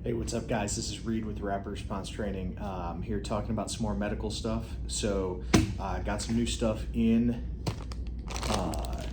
Hey, what's up, guys? This is Reed with Rapid Response Training. I'm here talking about some more medical stuff. So, got some new stuff in. Got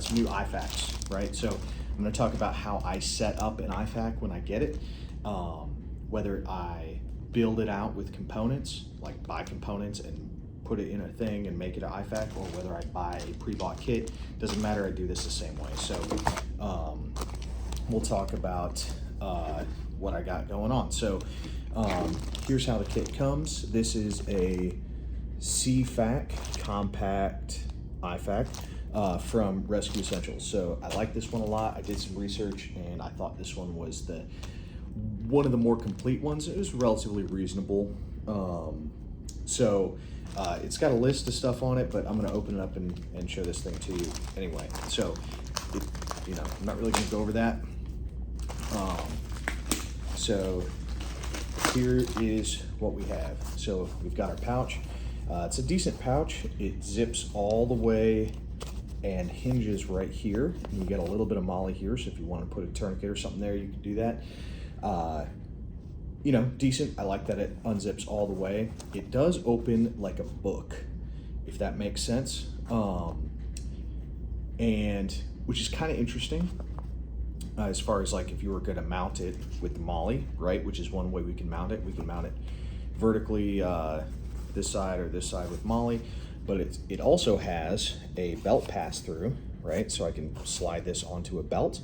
some new IFAKs, right? So, I'm going to talk about how I set up an IFAK when I get it. Whether I build it out with components, like buy components and put it in a thing and make it an IFAK, or whether I buy a pre-bought kit. Doesn't matter. I do this the same way. So, we'll talk about what I got going on. So here's how the kit comes. This is a CFAK compact IFAK from Rescue Essentials. So I like this one a lot. I did some research and I thought this one was one of the more complete ones. It was relatively reasonable. It's got a list of stuff on it, but I'm going to open it up and show this thing to you anyway. So I'm not really going to go over that. So here is what we have. So we've got our pouch. It's a decent pouch. It zips all the way and hinges right here. And you get a little bit of molly here, so if you want to put a tourniquet or something there, you can do that. Decent. I like that it unzips all the way. It does open like a book, if that makes sense. And which is kind of interesting. As far as like if you were going to mount it with the molly, right, which is one way we can mount it. We can mount it vertically this side or this side with molly, but it also has a belt pass through, right? So I can slide this onto a belt,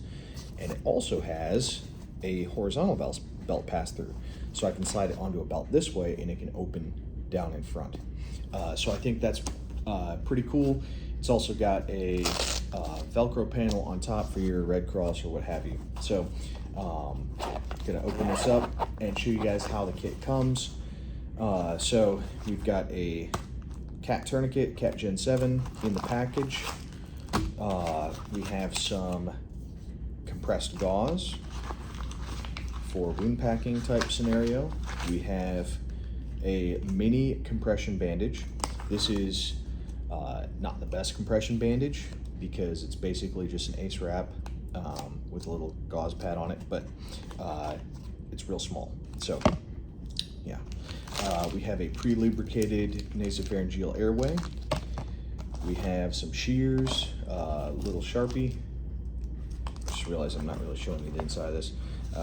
and it also has a horizontal belt pass through. So I can slide it onto a belt this way and it can open down in front. So I think that's pretty cool. It's also got a Velcro panel on top for your Red Cross or what have you. So I'm gonna open this up and show you guys how the kit comes. So we've got a cat tourniquet, cat Gen 7 in the package. We have some compressed gauze for wound packing type scenario. We have a mini compression bandage. This is not the best compression bandage because it's basically just an ace wrap with a little gauze pad on it, but it's real small. So yeah, we have a pre-lubricated nasopharangeal airway. We have some shears, little sharpie. Just realized I'm not really showing you the inside of this.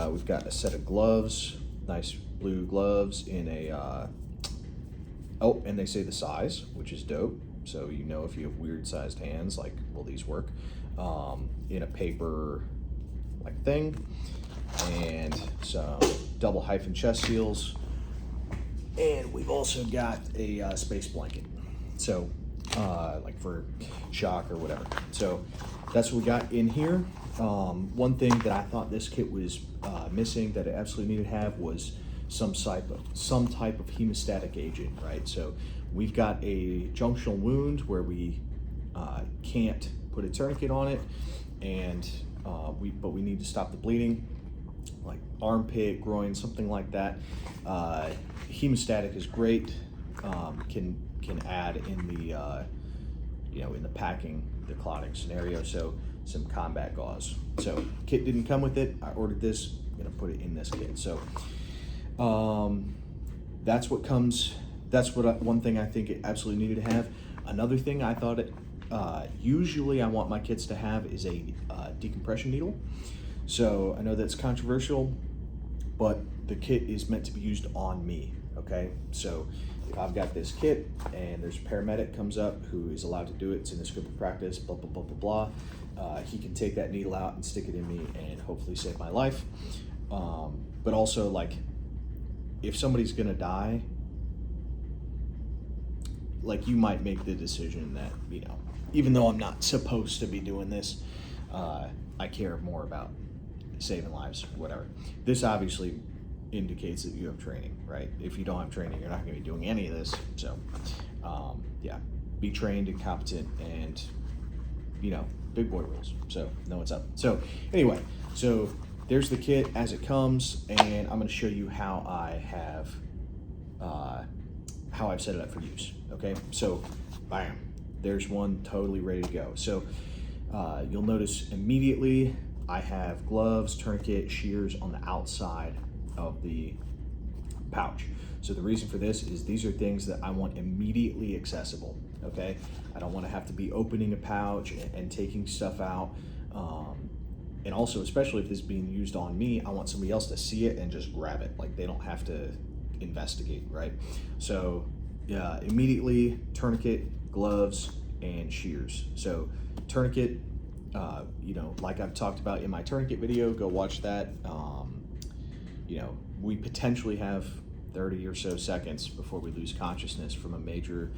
We've got a set of gloves, nice blue gloves in a and they say the size, which is dope. So if you have weird sized hands, like, will these work? In a paper like thing, and some double hyphen chest seals, and we've also got a space blanket. So like for shock or whatever. So that's what we got in here. One thing that I thought this kit was missing that it absolutely needed to have was some type of hemostatic agent, right? So we've got a junctional wound where we can't put a tourniquet on it, and but we need to stop the bleeding, like armpit, groin, something like that. Hemostatic is great. Can add in the in the packing, the clotting scenario. So some combat gauze. So kit didn't come with it. I ordered this. I'm gonna put it in this kit. So that's what comes. That's one thing I think it absolutely needed to have. Another thing I thought usually I want my kits to have is a decompression needle. So I know that's controversial, but the kit is meant to be used on me, okay? So if I've got this kit and there's a paramedic comes up who is allowed to do it, it's in the scope of practice, blah, blah, blah, blah, blah, he can take that needle out and stick it in me and hopefully save my life. But also, like, if somebody's gonna die, like, you might make the decision that, even though I'm not supposed to be doing this, I care more about saving lives, whatever. This obviously indicates that you have training, right? If you don't have training, you're not gonna be doing any of this. So, yeah, be trained and competent and, big boy rules. So know what's up. So anyway, so there's the kit as it comes, and I'm gonna show you how I've set it up for use, okay? So, bam, there's one totally ready to go. So you'll notice immediately I have gloves, tourniquet, shears on the outside of the pouch. So the reason for this is these are things that I want immediately accessible, okay? I don't want to have to be opening a pouch and taking stuff out. And also, especially if this is being used on me, I want somebody else to see it and just grab it. Like, they don't have to investigate, right? So yeah, immediately tourniquet, gloves, and shears. So tourniquet, you know, like I've talked about in my tourniquet video, go watch that. You know, we potentially have 30 or so seconds before we lose consciousness from a major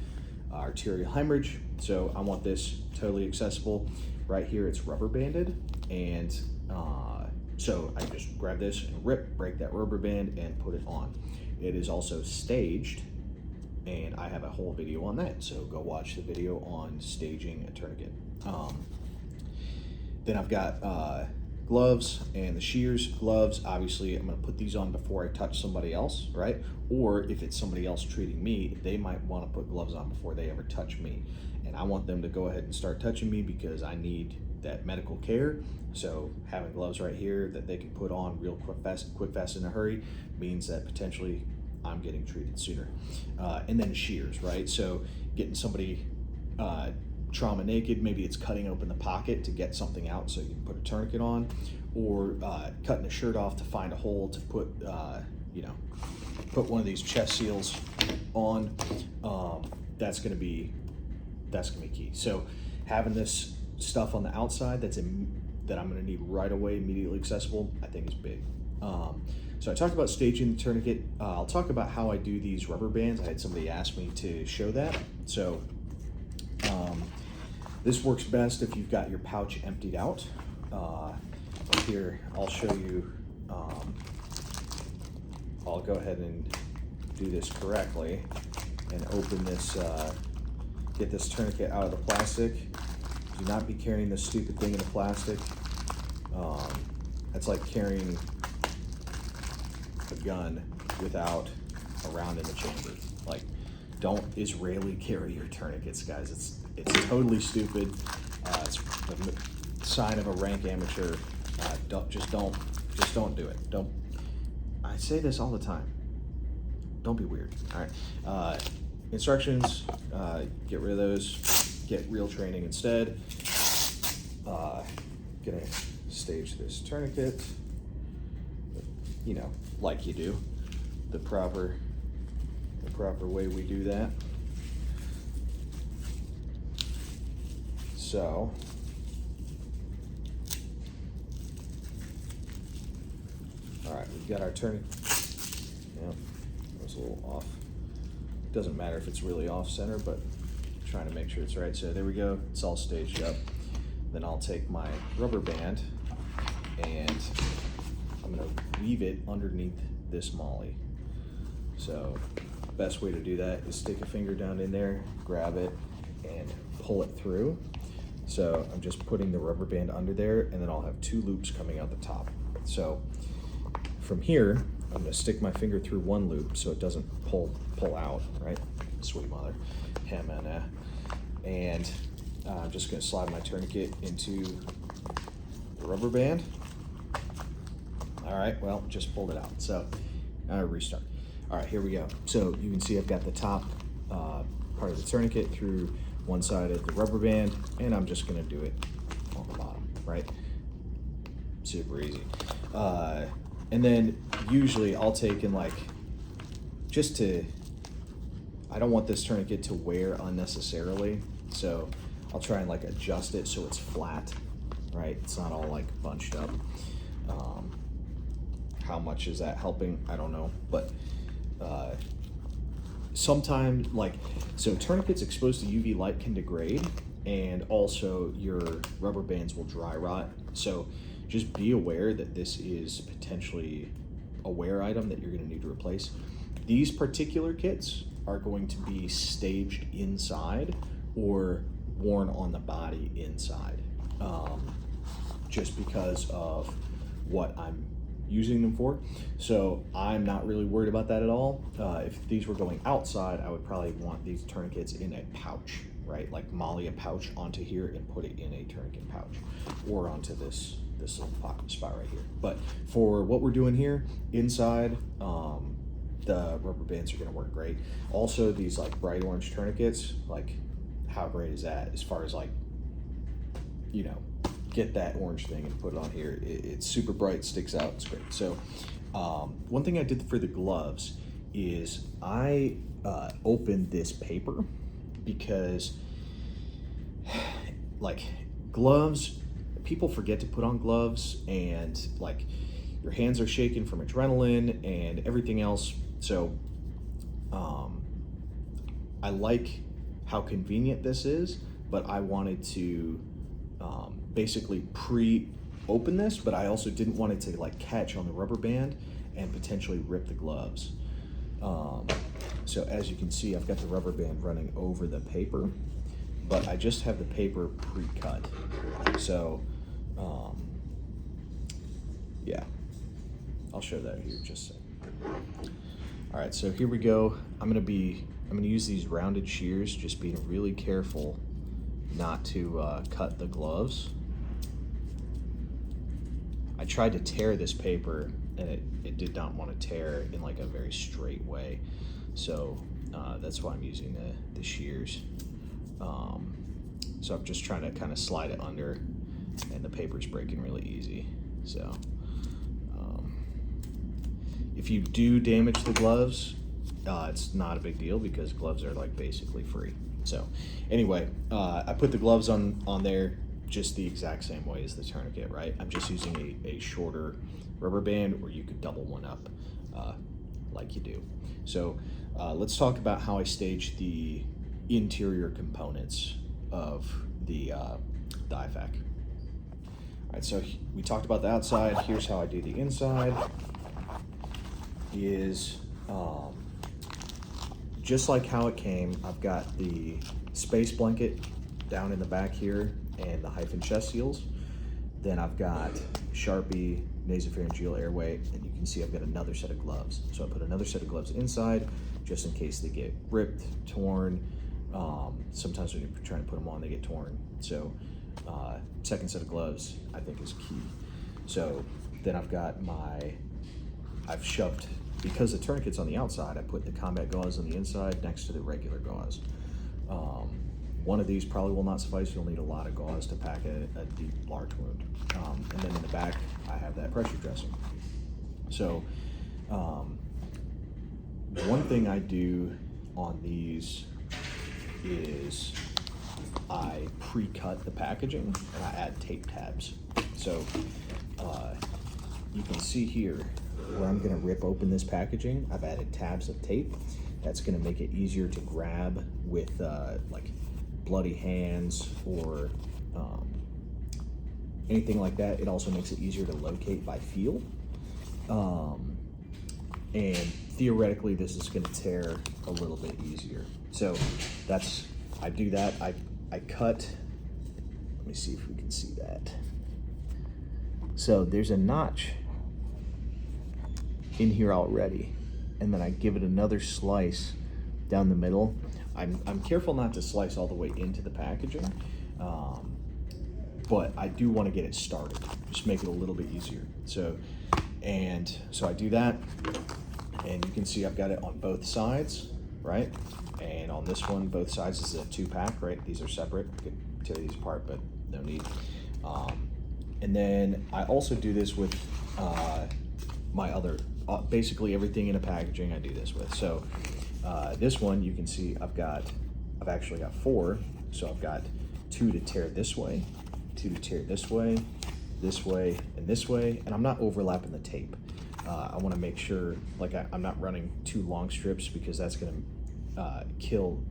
arterial hemorrhage. So I want this totally accessible. Right here, it's rubber banded. And so I just grab this and break that rubber band and put it on. It is also staged, and I have a whole video on that. So go watch the video on staging a tourniquet. Then I've got gloves and the shears. Gloves, obviously, I'm gonna put these on before I touch somebody else, right? Or if it's somebody else treating me, they might wanna put gloves on before they ever touch me. And I want them to go ahead and start touching me because I need that medical care. So having gloves right here that they can put on real quick, fast, in a hurry means that potentially I'm getting treated sooner. And then shears, right? So getting somebody trauma naked, maybe it's cutting open the pocket to get something out so you can put a tourniquet on, or cutting a shirt off to find a hole to put, you know, put one of these chest seals on. That's gonna be key. So having this stuff on the outside that I'm gonna need right away, immediately accessible, I think is big. So I talked about staging the tourniquet. I'll talk about how I do these rubber bands. I had somebody ask me to show that. So this works best if you've got your pouch emptied out. Here, I'll show you, I'll go ahead and do this correctly and open this, get this tourniquet out of the plastic. Do not be carrying this stupid thing in the plastic. That's like carrying a gun without a round in the chamber. Like, don't Israeli carry your tourniquets, guys. It's totally stupid. It's a sign of a rank amateur. Just don't do it. I say this all the time. Don't be weird. All right. Instructions. Get rid of those. Get real training instead. Gonna stage this tourniquet. You know, like you do. The proper way we do that. So all right, we've got our tourniquet. Yep, that was a little off. Doesn't matter if it's really off center, but I'm trying to make sure it's right. So there we go, it's all staged up. Then I'll take my rubber band and I'm gonna weave it underneath this molly. So best way to do that is stick a finger down in there, grab it, and pull it through. So I'm just putting the rubber band under there, and then I'll have two loops coming out the top. So from here, I'm gonna stick my finger through one loop so it doesn't pull out, right? Sweet mother, and I'm just gonna slide my tourniquet into the rubber band. All right, well, just pulled it out. So restart. All right, here we go. So you can see I've got the top part of the tourniquet through one side of the rubber band, and I'm just gonna do it on the bottom, right? Super easy. And then usually I'll take and I don't want this tourniquet to wear unnecessarily, so I'll try and adjust it so it's flat, right? It's not all bunched up. How much is that helping? I don't know, but sometimes so tourniquets exposed to UV light can degrade, and also your rubber bands will dry rot. So just be aware that this is potentially a wear item that you're going to need to replace. These particular kits are going to be staged inside or worn on the body inside, just because of what I'm using them for. So I'm not really worried about that at all. If these were going outside, I would probably want these tourniquets in a pouch, right? Like molly a pouch onto here and put it in a tourniquet pouch, or onto this this little pocket spot right here. But for what we're doing here, inside, the rubber bands are gonna work great. Also, these like bright orange tourniquets, like how great is that as far as like, you know, get that orange thing and put it on here. It's super bright, sticks out, it's great. So one thing I did for the gloves is I opened this paper because like gloves, people forget to put on gloves, and like your hands are shaking from adrenaline and everything else. So I like how convenient this is, but I wanted to basically pre-open this, but I also didn't want it to like catch on the rubber band and potentially rip the gloves. So as you can see, I've got the rubber band running over the paper, but I just have the paper pre-cut. So yeah, I'll show that here just a second. All right, so here we go. I'm gonna use these rounded shears, just being really careful not to cut the gloves. I tried to tear this paper and it did not want to tear in like a very straight way. So that's why I'm using the shears. So I'm just trying to kind of slide it under, and the paper's breaking really easy. So if you do damage the gloves, it's not a big deal because gloves are like basically free. So anyway, I put the gloves on there just the exact same way as the tourniquet, right? I'm just using a shorter rubber band, or you could double one up like you do. So let's talk about how I stage the interior components of the IFAK. All right, so we talked about the outside. Here's how I do the inside. Is just like how it came. I've got the space blanket down in the back here and the hyphen chest seals. Then I've got Sharpie, nasopharangeal, airway, and you can see I've got another set of gloves. So I put another set of gloves inside just in case they get ripped, torn. Sometimes when you're trying to put them on, they get torn. So second set of gloves I think is key. So then I've shoved, because the tourniquet's on the outside, I put the combat gauze on the inside next to the regular gauze. One of these probably will not suffice. You'll need a lot of gauze to pack a deep, large wound. And then in the back, I have that pressure dressing. So one thing I do on these is I pre-cut the packaging and I add tape tabs. So you can see here where I'm gonna rip open this packaging, I've added tabs of tape. That's gonna make it easier to grab with like bloody hands or anything like that. It also makes it easier to locate by feel. And theoretically, this is gonna tear a little bit easier. So I do that. I cut, let me see if we can see that. So there's a notch in here already, and then I give it another slice down the middle. I'm careful not to slice all the way into the packaging, but I do want to get it started, just make it a little bit easier. So I do that, and you can see I've got it on both sides, right? And on this one, both sides is a 2-pack, right? These are separate. I could tear these apart, but no need. And then I also do this with my other, basically everything in a packaging I do this with. So this one, you can see I've actually got 4. So I've got 2 to tear this way, 2 to tear this way, and this way. And I'm not overlapping the tape. I want to make sure like I'm not running 2 long strips, because that's going to kill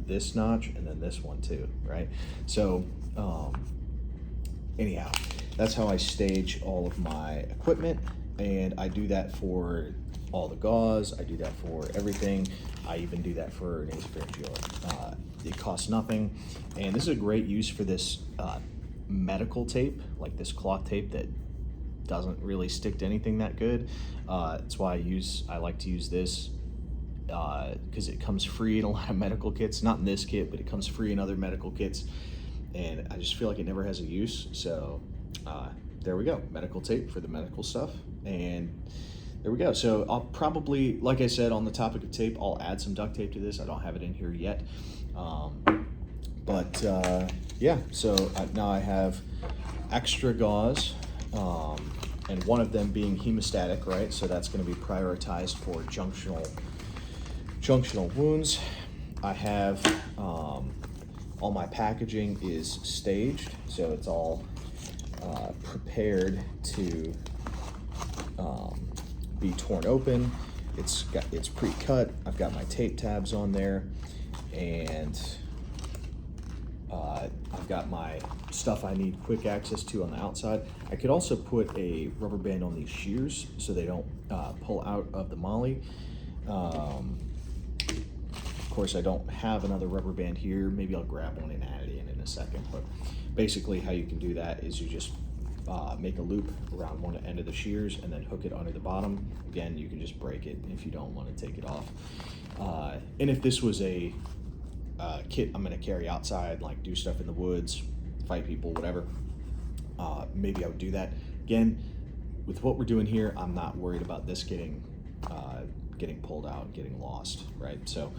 this notch and then this one too, right? So anyhow, that's how I stage all of my equipment, and I do that for all the gauze. I do that for everything. I even do that for nasopharangeal. It costs nothing, and this is a great use for this medical tape, like this cloth tape that doesn't really stick to anything that good. That's why I like to use this, because it comes free in a lot of medical kits. Not in this kit, but it comes free in other medical kits, and I just feel like it never has a use. So there we go, medical tape for the medical stuff. And there we go. So I'll probably, like I said, on the topic of tape, I'll add some duct tape to this. I don't have it in here yet. Yeah, so now I have extra gauze, and one of them being hemostatic, right? So that's going to be prioritized for junctional wounds. I have all my packaging is staged, so it's all prepared to be torn open. It's pre-cut. I've got my tape tabs on there, and I've got my stuff I need quick access to on the outside. I could also put a rubber band on these shears so they don't pull out of the MOLLE. Of course, I don't have another rubber band here. Maybe I'll grab one and add it in a second. But basically how you can do that is you just make a loop around one end of the shears and then hook it under the bottom. Again, you can just break it if you don't want to take it off. And if this was a kit I'm going to carry outside, like do stuff in the woods, fight people, whatever, maybe I would do that. Again, with what we're doing here, I'm not worried about this getting pulled out, getting lost, right? So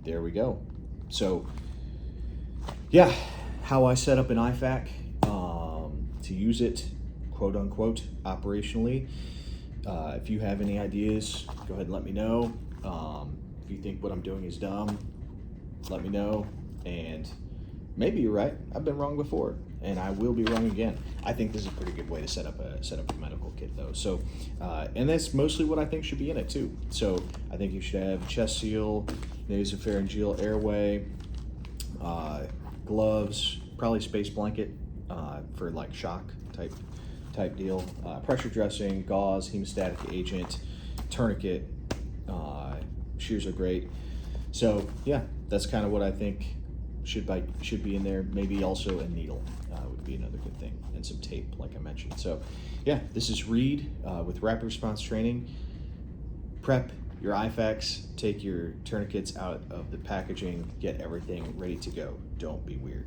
there we go. So yeah, how I set up an IFAK to use it, quote unquote, operationally. If you have any ideas, go ahead and let me know. If you think what I'm doing is dumb, let me know. And maybe you're right. I've been wrong before, and I will be wrong again. I think this is a pretty good way to set up a medical kit, though. So, and that's mostly what I think should be in it too. So I think you should have chest seal, nasopharangeal airway, gloves, probably space blanket for like shock type deal, pressure dressing, gauze, hemostatic agent, tourniquet. Shears are great. So yeah, that's kind of what I think should be in there. Maybe also a needle would be another good thing, and some tape, like I mentioned. So yeah, this is Reed with Rapid Response Training. Prep your IFAKs, take your tourniquets out of the packaging, get everything ready to go. Don't be weird.